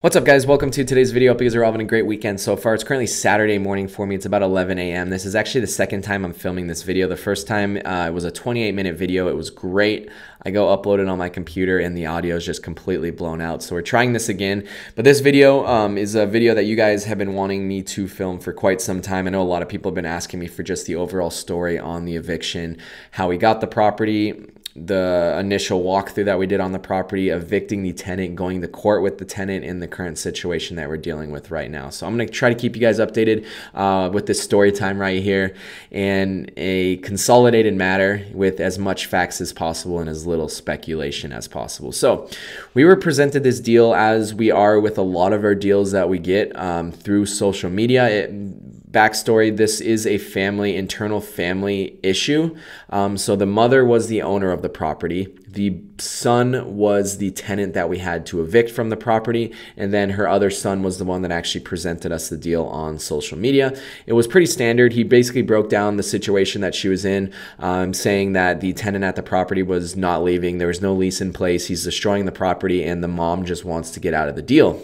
What's up, guys? Welcome to today's video. Hope you guys are all having a great weekend so far. It's currently Saturday morning for me. It's about 11 a.m. This is actually the second time I'm filming this video. The first time it was a 28-minute video. It was great. I go upload it on my computer and the audio is just completely blown out. So we're trying this again. But this video is a video that you guys have been wanting me to film for quite some time. I know a lot of people have been asking me for just the overall story on the eviction, how we got the property, the initial walkthrough that we did on the property, evicting the tenant, going to court with the tenant, in the current situation that we're dealing with right now. So I'm going to try to keep you guys updated with this story time right here in a consolidated matter with as much facts as possible and as little speculation as possible. So we were presented this deal, as we are with a lot of our deals that we get through social media. Backstory, this is a internal family issue. So the mother was the owner of the property. The son was the tenant that we had to evict from the property. And then her other son was the one that actually presented us the deal on social media. It was pretty standard. He basically broke down the situation that she was in, saying that the tenant at the property was not leaving. There was no lease in place. He's destroying the property and the mom just wants to get out of the deal.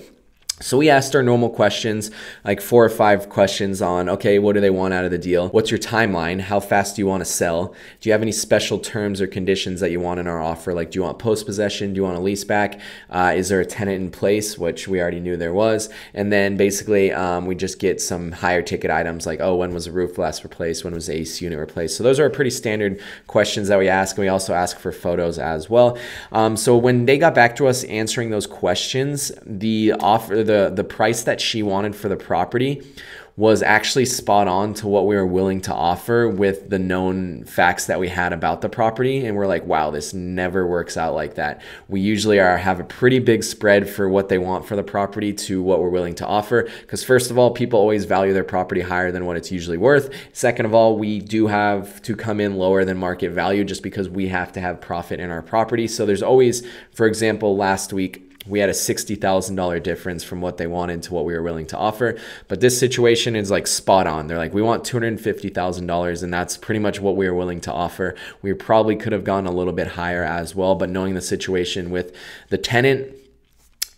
So we asked our normal questions, like 4 or 5 questions on, okay, what do they want out of the deal? What's your timeline? How fast do you want to sell? Do you have any special terms or conditions that you want in our offer? Like, do you want post-possession? Do you want a lease back? Is there a tenant in place? Which we already knew there was. And then basically we just get some higher ticket items like, oh, when was the roof last replaced? When was the AC unit replaced? So those are pretty standard questions that we ask. And we also ask for photos as well. So when they got back to us answering those questions, the price that she wanted for the property was actually spot on to what we were willing to offer with the known facts that we had about the property. And we're like, wow, this never works out like that. We usually have a pretty big spread for what they want for the property to what we're willing to offer. Because first of all, people always value their property higher than what it's usually worth. Second of all, we do have to come in lower than market value just because we have to have profit in our property. So there's always, for example, last week, we had a $60,000 difference from what they wanted to what we were willing to offer. But this situation is like spot on. They're like, we want $250,000, and that's pretty much what we were willing to offer. We probably could have gone a little bit higher as well, but knowing the situation with the tenant,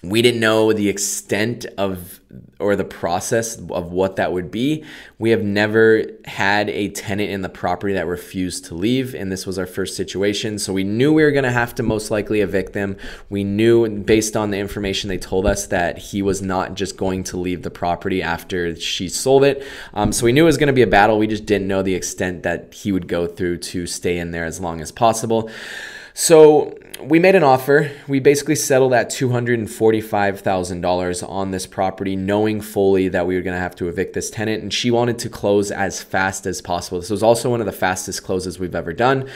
we didn't know the extent of or the process of what that would be. We have never had a tenant in the property that refused to leave, and this was our first situation. So we knew we were going to have to most likely evict them. We knew based on the information they told us that he was not just going to leave the property after she sold it. So we knew it was going to be a battle. We just didn't know the extent that he would go through to stay in there as long as possible. So we made an offer. We basically settled at $245,000 on this property, knowing fully that we were going to have to evict this tenant, and she wanted to close as fast as possible. This was also one of the fastest closes we've ever done.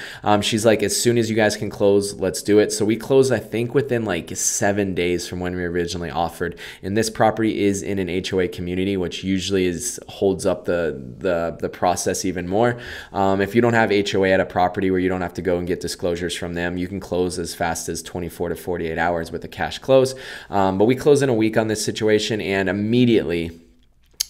She's like, as soon as you guys can close, let's do it. So we closed, I think, within like 7 days from when we originally offered. And this property is in an HOA community, which usually holds up the process even more. If you don't have HOA at a property where you don't have to go and get disclosures from them, you can close as fast as 24 to 48 hours with a cash close. But we closed in a week on this situation, and immediately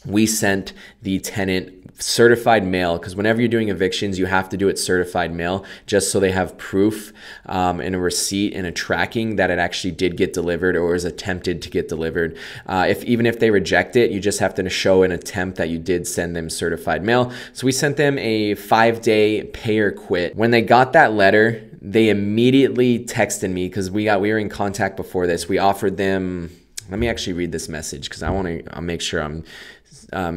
we sent the tenant certified mail, because whenever you're doing evictions, you have to do it certified mail just so they have proof and a receipt and a tracking that it actually did get delivered or was attempted to get delivered. Even if they reject it, you just have to show an attempt that you did send them certified mail. So we sent them a 5-day pay or quit. When they got that letter, they immediately texted me, because we were in contact before this. We offered them, let me actually read this message because I'll make sure I'm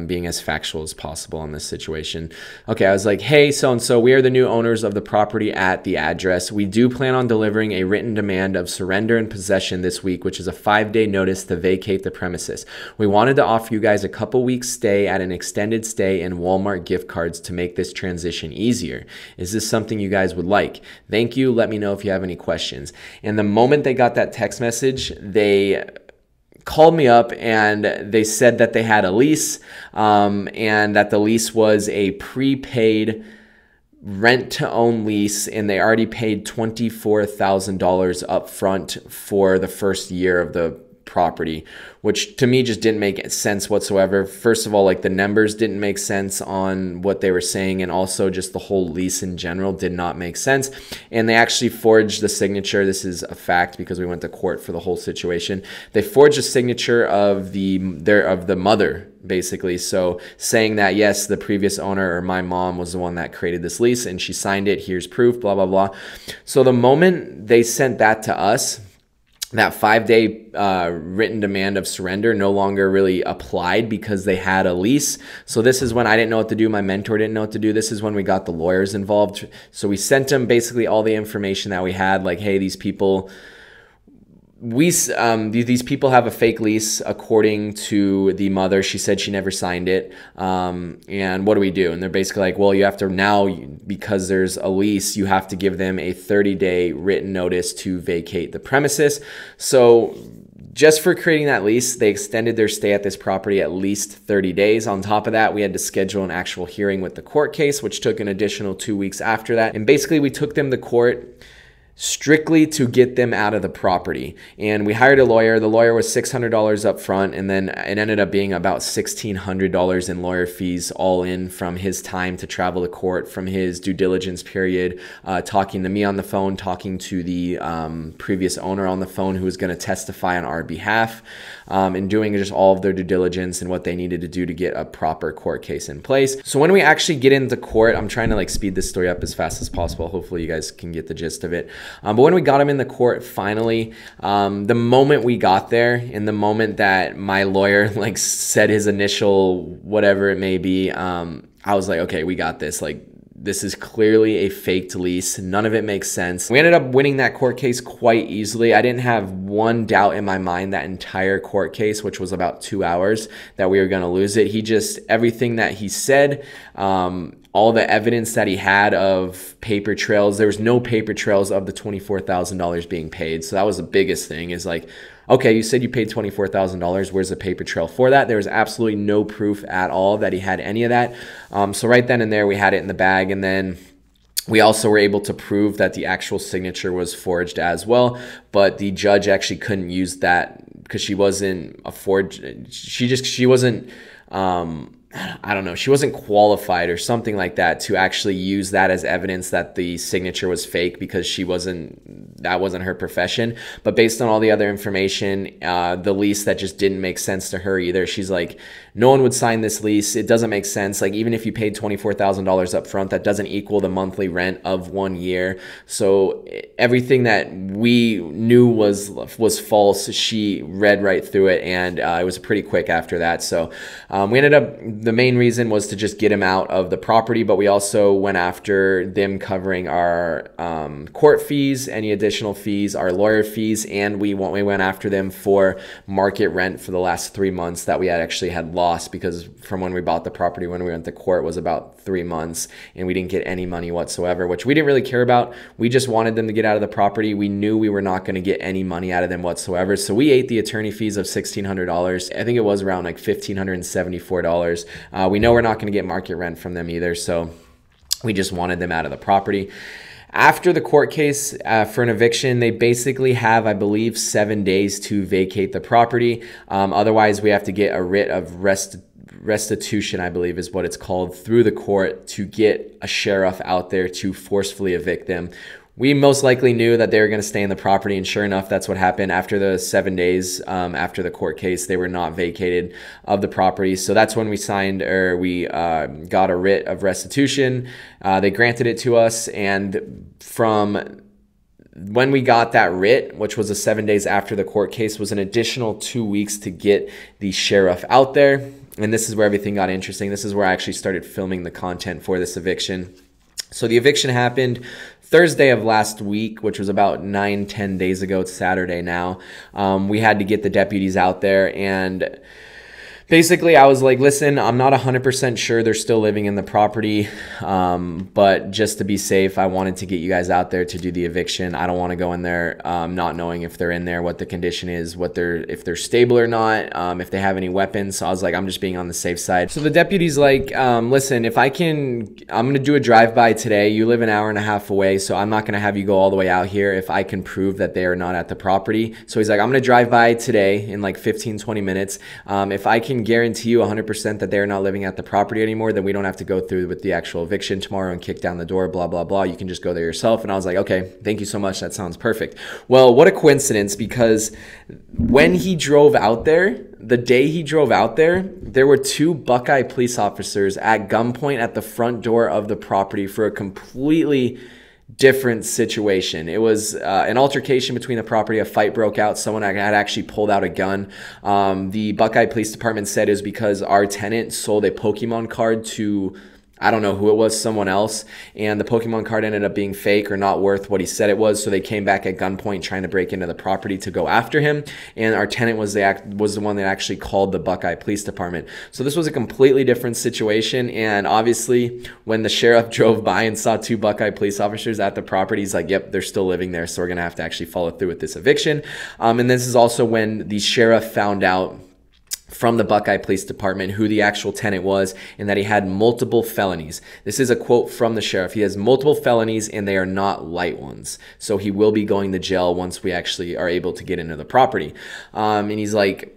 being as factual as possible on this situation. Okay, I was like, hey, so-and-so, we are the new owners of the property at the address. We do plan on delivering a written demand of surrender and possession this week, which is a 5-day notice to vacate the premises. We wanted to offer you guys a couple weeks stay at an extended stay and Walmart gift cards to make this transition easier. Is this something you guys would like? Thank you. Let me know if you have any questions. And the moment they got that text message, they called me up and they said that they had a lease and that the lease was a prepaid rent-to-own lease, and they already paid $24,000 up front for the first year of the property, which to me just didn't make sense whatsoever. First of all, like the numbers didn't make sense on what they were saying, and also just the whole lease in general did not make sense. And they actually forged the signature. This is a fact because we went to court for the whole situation. They forged a signature of the mother, basically. So saying that, yes, the previous owner or my mom was the one that created this lease and she signed it, here's proof, blah, blah, blah. So the moment they sent that to us, that 5-day written demand of surrender no longer really applied because they had a lease. So this is when I didn't know what to do. My mentor didn't know what to do. This is when we got the lawyers involved. So we sent them basically all the information that we had, like, hey, these people have a fake lease according to the mother. She said she never signed it. And what do we do? And they're basically like, well, you have to now, because there's a lease, you have to give them a 30-day written notice to vacate the premises. So just for creating that lease, they extended their stay at this property at least 30 days. On top of that, we had to schedule an actual hearing with the court case, which took an additional 2 weeks after that. And basically we took them to court strictly to get them out of the property. And we hired a lawyer. The lawyer was $600 up front, and then it ended up being about $1,600 in lawyer fees all in, from his time to travel to court, from his due diligence period, talking to me on the phone, talking to the previous owner on the phone who was going to testify on our behalf, and doing just all of their due diligence and what they needed to do to get a proper court case in place. So when we actually get into court, I'm trying to like speed this story up as fast as possible. Hopefully you guys can get the gist of it. But when we got him in the court, finally, the moment we got there and the moment that my lawyer like said his initial whatever it may be, I was like, okay, we got this. Like, this is clearly a faked lease. None of it makes sense. We ended up winning that court case quite easily. I didn't have one doubt in my mind that entire court case, which was about 2 hours, that we were going to lose it. Everything that he said, all the evidence that he had of paper trails, there was no paper trails of the $24,000 being paid. So that was the biggest thing, is like, okay, you said you paid $24,000. Where's the paper trail for that? There was absolutely no proof at all that he had any of that. So right then and there, we had it in the bag. And then we also were able to prove that the actual signature was forged as well. But the judge actually couldn't use that because she wasn't a forged. She wasn't, I don't know, she wasn't qualified or something like that to actually use that as evidence that the signature was fake, because that wasn't her profession. But based on all the other information, the lease, that just didn't make sense to her either. She's like, no one would sign this lease. It doesn't make sense. Like, even if you paid $24,000 up front, that doesn't equal the monthly rent of 1 year. So everything that we knew was false. She read right through it, and it was pretty quick after that. So we ended up, the main reason was to just get him out of the property, but we also went after them covering our court fees, any additional fees, our lawyer fees, and we went after them for market rent for the last 3 months that we had lost, because from when we bought the property, when we went to court, was about 3 months, and we didn't get any money whatsoever, which we didn't really care about. We just wanted them to get out of the property. We knew we were not going to get any money out of them whatsoever, so we ate the attorney fees of $1,600. I think it was around like $1,574. We know we're not going to get market rent from them either, so we just wanted them out of the property. After the court case for an eviction, they basically have, I believe, 7 days to vacate the property. Otherwise, we have to get a writ of restitution, I believe is what it's called, through the court to get a sheriff out there to forcefully evict them. We most likely knew that they were going to stay in the property, and sure enough, that's what happened. After the 7 days after the court case, they were not vacated of the property. So that's when we got a writ of restitution. They granted it to us, and from when we got that writ, which was 7 days after the court case, was an additional 2 weeks to get the sheriff out there. And this is where everything got interesting. This is where I actually started filming the content for this eviction. So the eviction happened Thursday of last week, which was about 9-10 days ago. It's Saturday now. We had to get the deputies out there, and Basically, I was like, listen, I'm not 100% sure they're still living in the property, but just to be safe, I wanted to get you guys out there to do the eviction. I don't want to go in there not knowing if they're in there, what the condition is, if they're stable or not, if they have any weapons. So I was like, I'm just being on the safe side. So the deputy's like, listen, if I'm going to do a drive-by today. You live an hour and a half away, so I'm not going to have you go all the way out here if I can prove that they are not at the property. So he's like, I'm going to drive by today in like 15-20 minutes. If I can guarantee you 100% that they're not living at the property anymore, then we don't have to go through with the actual eviction tomorrow and kick down the door, blah, blah, blah. You can just go there yourself. And I was like, okay, thank you so much. That sounds perfect. Well, what a coincidence, because when he drove out there, the day he drove out there, there were 2 Buckeye police officers at gunpoint at the front door of the property for a completely different situation. It was an altercation between the property. A fight broke out. Someone had actually pulled out a gun. The Buckeye Police Department said it was because our tenant sold a Pokemon card to, I don't know who it was, someone else, and the Pokemon card ended up being fake or not worth what he said it was, so they came back at gunpoint trying to break into the property to go after him, and our tenant was the one that actually called the Buckeye Police Department. So this was a completely different situation, and obviously when the sheriff drove by and saw 2 Buckeye police officers at the property, he's like, yep, they're still living there, so we're going to have to actually follow through with this eviction. And this is also when the sheriff found out from the Buckeye Police Department who the actual tenant was and that he had multiple felonies. This is a quote from the sheriff. He has multiple felonies and they are not light ones. So he will be going to jail once we actually are able to get into the property. And he's like,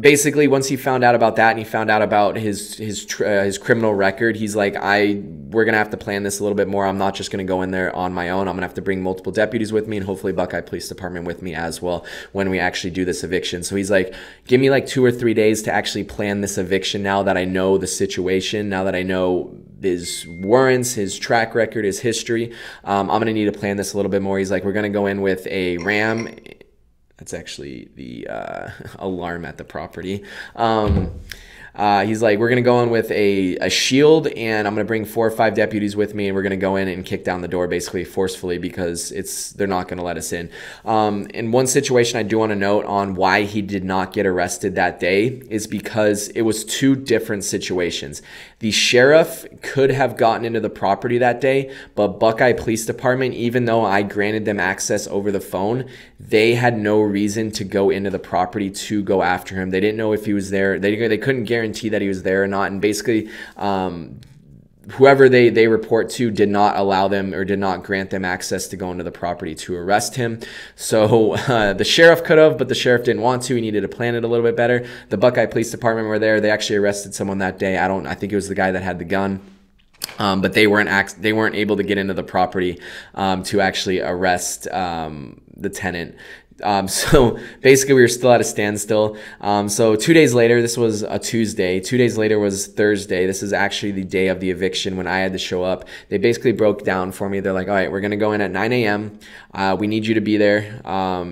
basically, once he found out about that and he found out about his criminal record, he's like, we're gonna have to plan this a little bit more. I'm not just gonna go in there on my own. I'm gonna have to bring multiple deputies with me and hopefully Buckeye Police Department with me as well when we actually do this eviction. So he's like, give me like 2 or 3 days to actually plan this eviction now that I know the situation, now that I know his warrants, his track record, his history. I'm gonna need to plan this a little bit more. He's like, we're gonna go in with a Ram. That's actually the alarm at the property. He's like, we're going to go in with a shield, and I'm going to bring 4 or 5 deputies with me, and we're going to go in and kick down the door basically forcefully because they're not going to let us in. In one situation I do want to note on why he did not get arrested that day is because it was 2 different situations. The sheriff could have gotten into the property that day, but Buckeye Police Department, even though I granted them access over the phone, they had no reason to go into the property to go after him. They didn't know if he was there. They couldn't guarantee that he was there or not. And basically, whoever they report to did not allow them or did not grant them access to go into the property to arrest him. So the sheriff could have, but the sheriff didn't want to. He needed to plan it a little bit better. The Buckeye Police Department were there. They actually arrested someone that day. I think it was the guy that had the gun. But they weren't able to get into the property to actually arrest the tenant. So basically we were still at a standstill. So 2 days later, this was a Tuesday. 2 days later was Thursday. This is actually the day of the eviction when I had to show up. They basically broke down for me. They're like, all right, we're going to go in at 9 a.m. We need you to be there.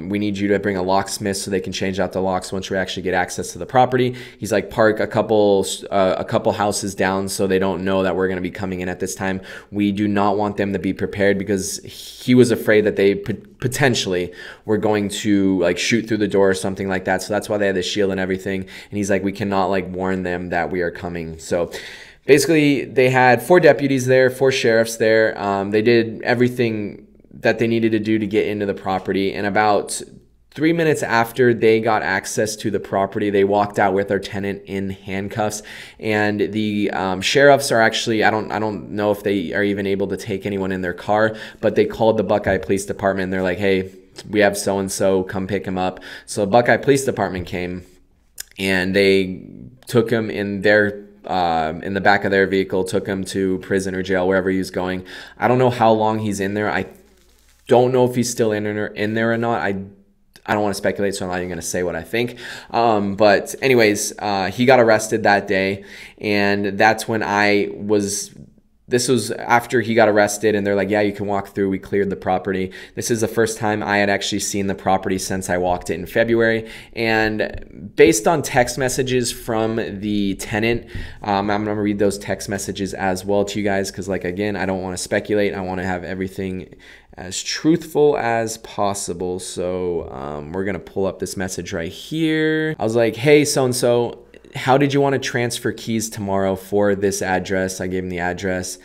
We need you to bring a locksmith so they can change out the locks once we actually get access to the property. He's like, park a couple houses down so they don't know that we're going to be coming in at this time. We do not want them to be prepared because he was afraid that they potentially were going to like shoot through the door or something like that. So that's why they had the shield and everything. And he's like, we cannot like warn them that we are coming. So basically they had 4 deputies there, 4 sheriffs there. They did everything that they needed to do to get into the property. And about 3 minutes after they got access to the property, they walked out with our tenant in handcuffs. And the sheriffs are actually, I don't know if they are even able to take anyone in their car, but they called the Buckeye Police Department and they're like, hey, we have so-and-so, come pick him up. So Buckeye Police Department came and they took him in the back of their vehicle, took him to prison or jail, wherever he was going. I don't know how long he's in there. I don't know if he's still in there or not. I don't want to speculate, so I'm not even going to say what I think. But anyways, he got arrested that day, and that's when this was after he got arrested, and they're like, yeah, you can walk through. We cleared the property. This is the first time I had actually seen the property since I walked it in February. And based on text messages from the tenant, I'm going to read those text messages as well to you guys because, like, again, I don't want to speculate. I want to have everything as truthful as possible. So we're going to pull up this message right here. I was like, hey, so-and-so, how did you want to transfer keys tomorrow for this address? I gave him the address.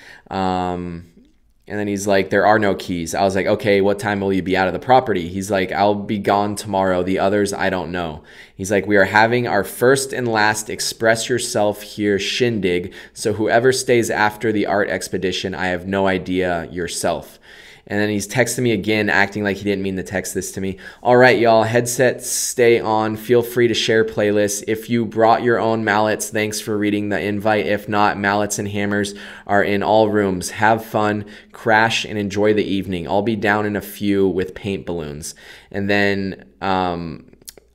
And then he's like, there are no keys. I was like, okay, what time will you be out of the property? He's like, I'll be gone tomorrow. The others, I don't know. He's like, we are having our first and last express yourself here shindig. So whoever stays after the art expedition, I have no idea yourself. And then he's texting me again, acting like he didn't mean to text this to me. All right, y'all, headsets stay on. Feel free to share playlists. If you brought your own mallets, thanks for reading the invite. If not, mallets and hammers are in all rooms. Have fun, crash, and enjoy the evening. I'll be down in a few with paint balloons. And then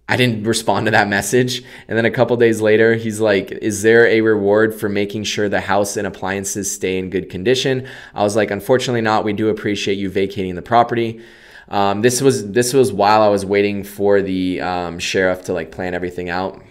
I didn't respond to that message. And then a couple days later, he's like, is there a reward for making sure the house and appliances stay in good condition? I was like, unfortunately not. We do appreciate you vacating the property. This was while I was waiting for the sheriff to like plan everything out.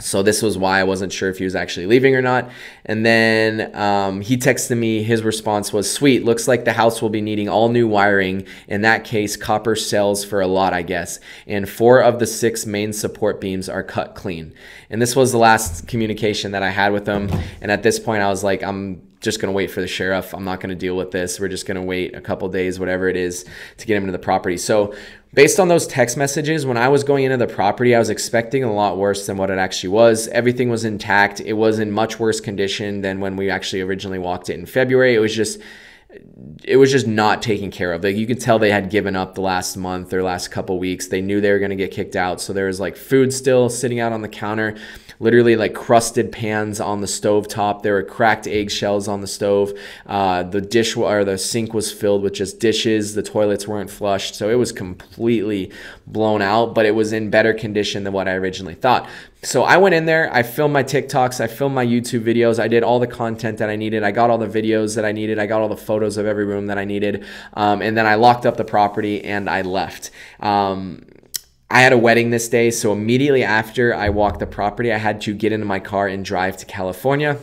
So this was why I wasn't sure if he was actually leaving or not. And then he texted me. His response was, sweet, looks like the house will be needing all new wiring. In that case, copper sells for a lot, I guess. And 4 of the 6 main support beams are cut clean. And this was the last communication that I had with him. And at this point, I was like, I'm just going to wait for the sheriff. I'm not going to deal with this. We're just going to wait a couple days, whatever it is, to get him into the property. So based on those text messages, when I was going into the property, I was expecting a lot worse than what it actually was. Everything was intact. It was in much worse condition than when we actually originally walked it in February. It was just not taken care of. Like, you could tell they had given up the last month or last couple weeks. They knew they were going to get kicked out. So there was like food still sitting out on the counter, literally like crusted pans on the stove top. There were cracked eggshells on the stove. The sink was filled with just dishes. The toilets weren't flushed. So it was completely blown out, but it was in better condition than what I originally thought. So I went in there, I filmed my TikToks, I filmed my YouTube videos, I did all the content that I needed, I got all the videos that I needed, I got all the photos of every room that I needed, and then I locked up the property and I left. I had a wedding this day, so immediately after I walked the property, I had to get into my car and drive to California.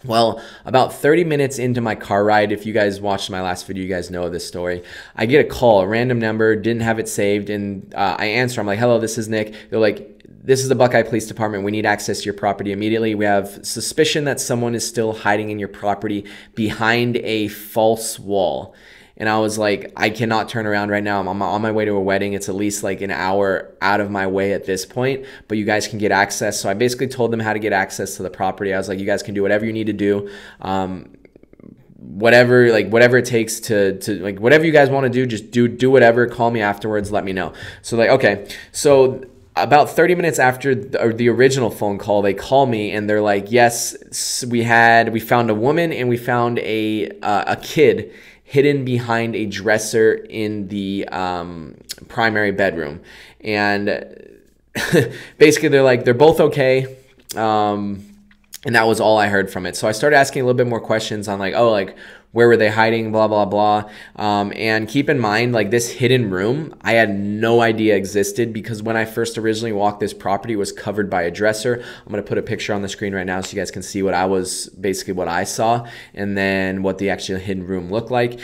Well, about 30 minutes into my car ride, if you guys watched my last video, you guys know this story. I get a call, a random number, didn't have it saved, and I answer. I'm like, hello, this is Nick. They're like, this is the Buckeye Police Department. We need access to your property immediately. We have suspicion that someone is still hiding in your property behind a false wall. And I was like, I cannot turn around right now. I'm on my way to a wedding. It's at least like an hour out of my way at this point, but you guys can get access. So I basically told them how to get access to the property. I was like, you guys can do whatever you need to do. Whatever it takes to like, whatever you guys want to do, just do whatever. Call me afterwards. Let me know. So like, okay. So about 30 minutes after the original phone call, they call me and they're like, yes, we found a woman and we found a kid hidden behind a dresser in the primary bedroom. And basically they're like, they're both okay. And that was all I heard from it. So I started asking a little bit more questions on like, oh, like, where were they hiding, blah, blah, blah. And keep in mind, like, this hidden room, I had no idea existed because when I first originally walked this property, it was covered by a dresser. I'm going to put a picture on the screen right now so you guys can see what I saw, and then what the actual hidden room looked like.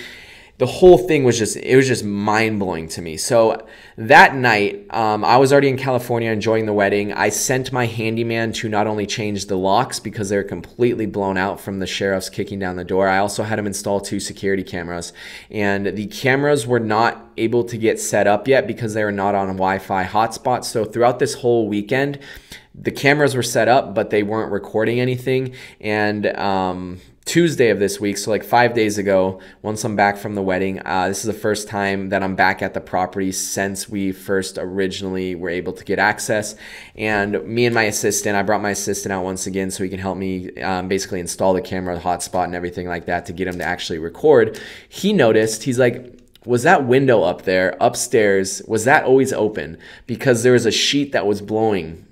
The whole thing was just mind-blowing to me. So that night, I was already in California enjoying the wedding. I sent my handyman to not only change the locks because they're completely blown out from the sheriff's kicking down the door. I also had him install 2 security cameras. And the cameras were not able to get set up yet because they were not on a Wi-Fi hotspot. So throughout this whole weekend, the cameras were set up, but they weren't recording anything. And Tuesday of this week, so like 5 days ago, once I'm back from the wedding, this is the first time that I'm back at the property since we first originally were able to get access. And me and my assistant, I brought my assistant out once again so he can help me basically install the camera, the hotspot, and everything like that to get him to actually record. He noticed, he's like, was that window up there upstairs, was that always open? Because there was a sheet that was blowing.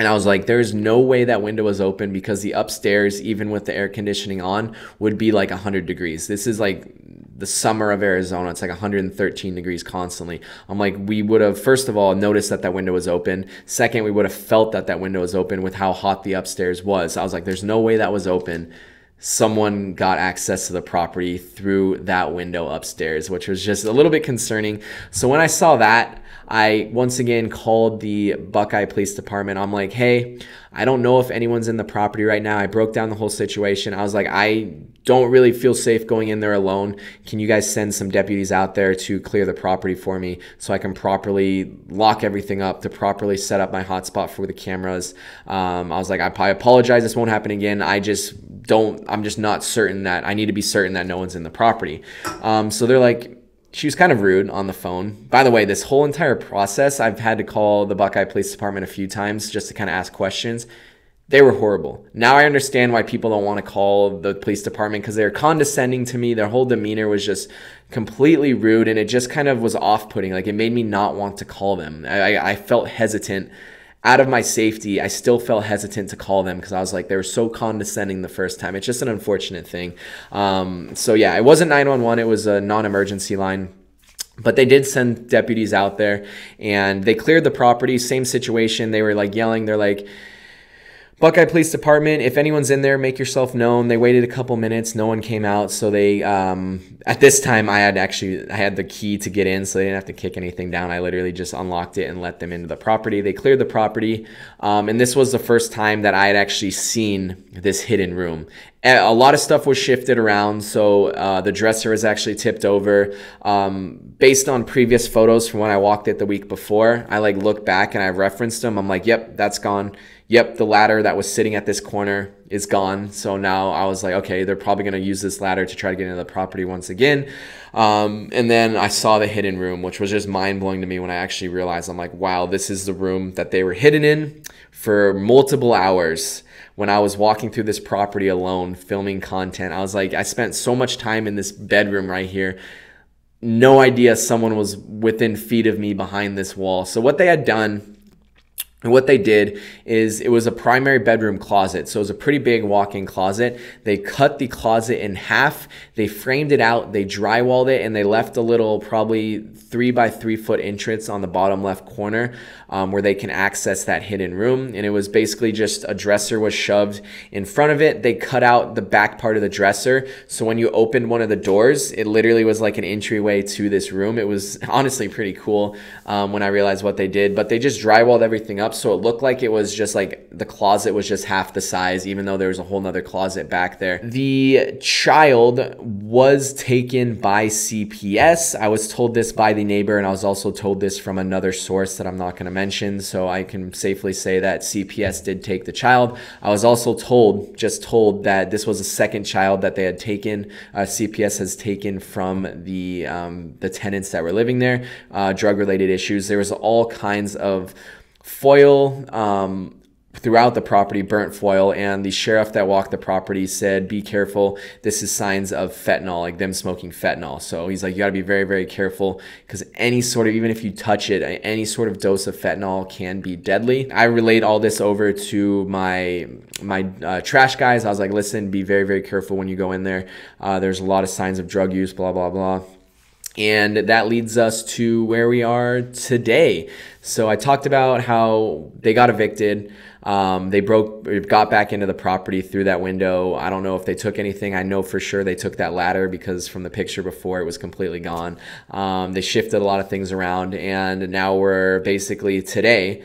And I was like, there's no way that window was open because the upstairs, even with the air conditioning on, would be like 100 degrees. This is like the summer of Arizona. It's like 113 degrees constantly. I'm like, we would have, first of all, noticed that window was open. Second, we would have felt that window was open with how hot the upstairs was. I was like, there's no way that was open. someone got access to the property through that window upstairs, which was just a little bit concerning. So when I saw that, I once again called the Buckeye Police Department. I'm like, hey, I don't know if anyone's in the property right now. I broke down the whole situation. I was like, I don't really feel safe going in there alone. Can you guys send some deputies out there to clear the property for me so I can properly lock everything up, to properly set up my hotspot for the cameras? I was like, I apologize. This won't happen again. I'm just not certain that I need to be certain that no one's in the property. So they're like, she was kind of rude on the phone. By the way, this whole entire process, I've had to call the Buckeye Police Department a few times just to kind of ask questions. They were horrible. Now I understand why people don't want to call the police department, because they're condescending to me. Their whole demeanor was just completely rude, and it just kind of was off-putting. Like, it made me not want to call them. I felt hesitant. Out of my safety, I still felt hesitant to call them because I was like, they were so condescending the first time. It's just an unfortunate thing. So yeah, it wasn't 911. It was a non-emergency line. But they did send deputies out there, and they cleared the property. Same situation. They were like yelling. They're like, Buckeye Police Department, if anyone's in there, make yourself known. They waited a couple minutes. No one came out. So they, at this time, I had the key to get in, so they didn't have to kick anything down. I literally just unlocked it and let them into the property. They cleared the property. And this was the first time that I had actually seen this hidden room. A lot of stuff was shifted around. So the dresser was actually tipped over. Based on previous photos from when I walked it the week before, I like looked back and I referenced them. I'm like, yep, that's gone. Yep, the ladder that was sitting at this corner is gone. So now I was like, okay, they're probably going to use this ladder to try to get into the property once again. And then I saw the hidden room, which was just mind-blowing to me when I actually realized, I'm like, wow, this is the room that they were hidden in for multiple hours. When I was walking through this property alone, filming content, I was like, I spent so much time in this bedroom right here. No idea someone was within feet of me behind this wall. So what they had done, and what they did is, it was a primary bedroom closet. So it was a pretty big walk-in closet. They cut the closet in half. They framed it out. They drywalled it, and they left a little probably 3 by 3 foot entrance on the bottom left corner where they can access that hidden room. And it was basically just a dresser was shoved in front of it. They cut out the back part of the dresser. So when you opened one of the doors, it literally was like an entryway to this room. It was honestly pretty cool when I realized what they did. But they just drywalled everything up. So it looked like it was just like the closet was just half the size, even though there was a whole nother closet back there. The child was taken by CPS. I was told this by the neighbor, and I was also told this from another source that I'm not going to mention. So I can safely say that CPS did take the child. I was also just told that this was a second child that they had taken. CPS has taken from the tenants that were living there, drug-related issues. There was all kinds of foil throughout the property, burnt foil, and the sheriff that walked the property said, be careful, this is signs of fentanyl, like them smoking fentanyl. So he's like, you got to be very, very careful, because any sort of, even if you touch it, any sort of dose of fentanyl can be deadly. I relayed all this over to my trash guys. I was like, listen, be very, very careful when you go in there. There's a lot of signs of drug use, blah, blah, blah. And that leads us to where we are today. So I talked about how they got evicted. They got back into the property through that window. I don't know if they took anything. I know for sure they took that ladder, because from the picture before, it was completely gone. They shifted a lot of things around, and now we're basically today,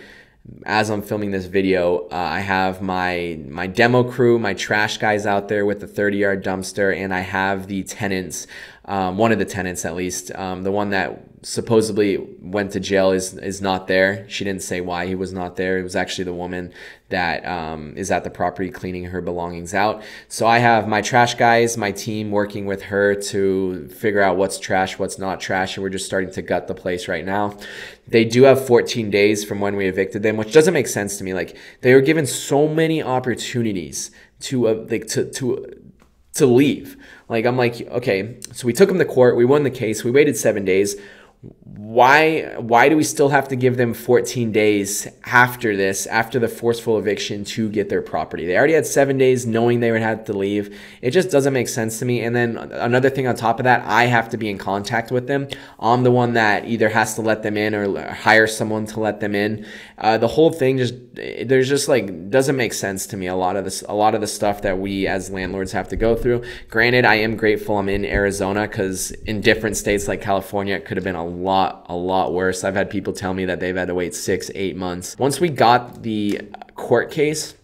as I'm filming this video, I have my demo crew, my trash guys out there with the 30-yard dumpster, and I have the tenants, one of the tenants at least, the one that supposedly went to jail is not there. She didn't say why he was not there. It was actually the woman that is at the property cleaning her belongings out. So I have my trash guys, my team, working with her to figure out what's trash, what's not trash, and we're just starting to gut the place right now. They do have 14 days from when we evicted them, which doesn't make sense to me. Like, they were given so many opportunities to leave. Like, I'm like, okay, so we took them to court, we won the case, we waited 7 days. why do we still have to give them 14 days after this, after the forceful eviction, to get their property? They already had 7 days knowing they would have to leave. It just doesn't make sense to me. And then another thing on top of that, I have to be in contact with them. I'm the one that either has to let them in or hire someone to let them in. The whole thing there's just like, doesn't make sense to me. A lot of the stuff that we as landlords have to go through. Granted, I am grateful I'm in Arizona, because in different states like California, it could have been a lot worse. I've had people tell me that they've had to wait 6-8 months. Once we got the court case,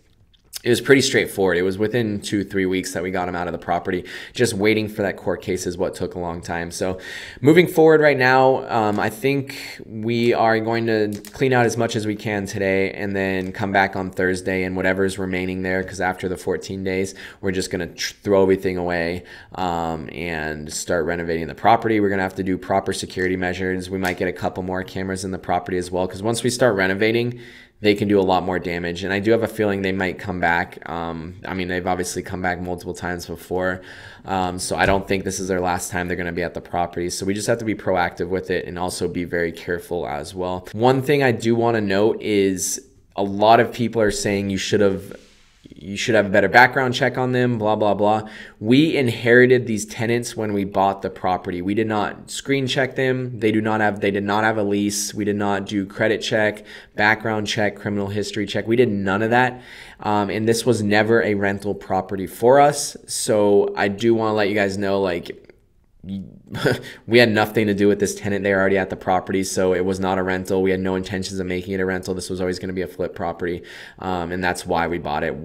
it was pretty straightforward. It was within 2-3 weeks that we got him out of the property. Just waiting for that court case is what took a long time. So moving forward right now, I think we are going to clean out as much as we can today and then come back on Thursday and whatever's remaining there, because after the 14 days, we're just going to throw everything away and start renovating the property. We're going to have to do proper security measures. We might get a couple more cameras in the property as well, because once we start renovating, they can do a lot more damage. And I do have a feeling they might come back. I mean, they've obviously come back multiple times before. So I don't think this is their last time they're going to be at the property. So we just have to be proactive with it and also be very careful as well. One thing I do want to note is a lot of people are saying you should have a better background check on them, blah, blah, blah. We inherited these tenants when we bought the property. We did not screen check them. They did not have a lease. We did not do credit check, background check, criminal history check. We did none of that. And this was never a rental property for us. So I do want to let you guys know, like, we had nothing to do with this tenant. They were already at the property, so it was not a rental. We had no intentions of making it a rental. This was always going to be a flip property, and that's why we bought it.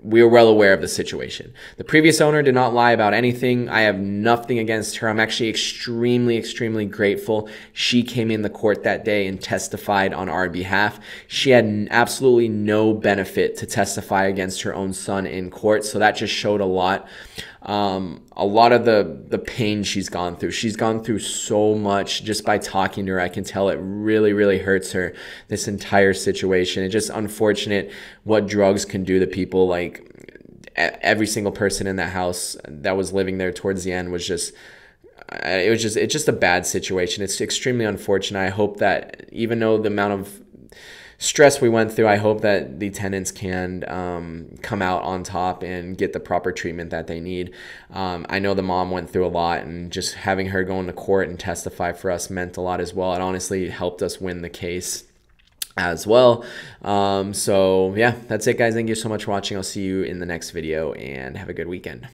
We were well aware of the situation. The previous owner did not lie about anything. I have nothing against her. I'm actually extremely grateful. She came in the court that day and testified on our behalf. She had absolutely no benefit to testify against her own son in court, so that just showed a lot of the pain she's gone through. She's gone through so much just by talking to her. I can tell it really hurts her, this entire situation. It's just unfortunate what drugs can do to people. Like, every single person in that house that was living there towards the end was just, it's just a bad situation. It's extremely unfortunate. I hope that even though the amount of stress we went through, I hope that the tenants can come out on top and get the proper treatment that they need. I know the mom went through a lot, and just having her go into court and testify for us meant a lot as well. It honestly helped us win the case as well. So yeah, that's it, guys. Thank you so much for watching. I'll see you in the next video, and have a good weekend.